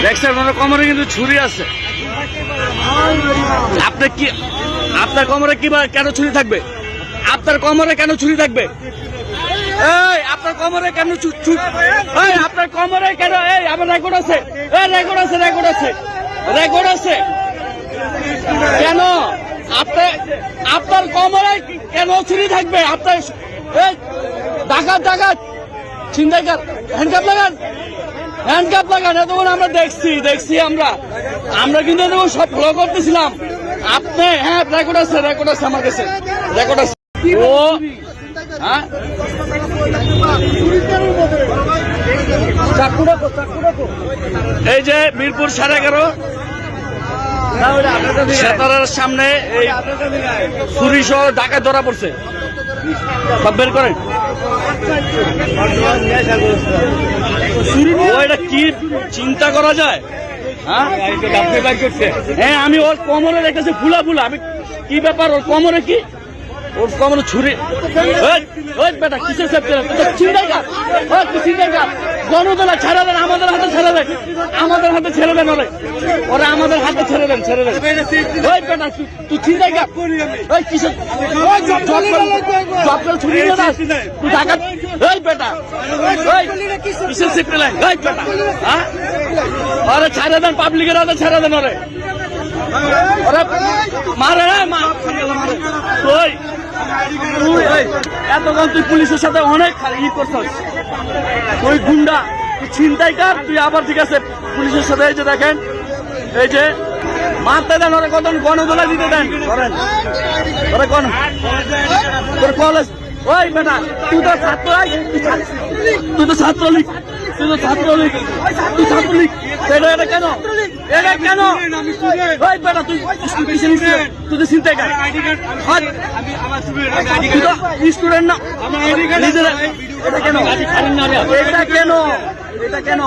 দেখছেন ওনার কোমরে কিন্তু ছুরি আছে। আপনি কি আপনার কোমরে কি কেন ছুরি থাকবে? আপনার কোমরে কেন ছুরি থাকবে? এই আপনার কোমরে কেন এই আপনার কোমরে কেন? এই আমার রেকর্ড আছে, রেকর্ড আছে, রেকর্ড আছে, রেকর্ড আছে। কেন আপনার কোমরে কেন ছুরি থাকবে? আপনার ডাকাত ডাকাত ছিনতাইকার হ্যান্ডকাপ লাগান, হ্যান্ডকাপ লাগান। এতক্ষণ আমরা দেখছি আমরা কিন্তু এতক্ষণ সব ফলো করতেছিলাম। আপনি হ্যাঁ রেকর্ড আছে, রেকর্ড আছে আমার কাছে, রেকর্ড আছে। ও হ্যাঁ এই যে মিরপুর 11.5 সেতারের সামনে এই ছুরি সহ ডাকাত ধরা পড়ছে। সব বের করেন। এটা কি চিন্তা করা যায়? হ্যাঁ আমি ওর কোমরে দেখতেছি ফুলা ফুলা। আমি কি ব্যাপার? ওর কোমরে কি? ওর কোমরে ছুরি? বেটা কিসের চিন্তাই গণতলা ছেড়ে দেন, আমাদের হাতে ছেড়ে দেন, আমাদের হাতে ছেড়ে দেন। ওরা আমাদের হাতে ছেড়ে দেন, ছেড়ে দেন। ওই বেটা তুই চিন্তাই কাপ কিসের ছুরি তুই ডাকাত? ওই বেটা কিসের সেফটি লাইন? ওই বেটা হ্যাঁ ওরা ছেড়ে দেন, পাবলিকের হাতে ছেড়ে দেন। ওরা মারে ওই এতক্ষণ তুই পুলিশের সাথে অনেক ই করছিস। ওই গুন্ডা তুই ছিনতাইকার, তুই আবার ঠিক আছে পুলিশের সাথে। এই যে দেখেন, এই যে মারতে দেন ওরা, কত গণদোলা দিতে দেন। ওরা তোর কলেজ ওই বেটা তুই তো ছাত্র, তুই তো ছাত্রলীগ, তুই তো ছাত্রলীগ, তুই ছাত্রলীগ। এটা কেন? এটা কেন? ওই বেটা তুই তুই তো ছিনতাইকার, স্টুডেন্ট না। এটা কেন? এটা কেন? এটা কেন?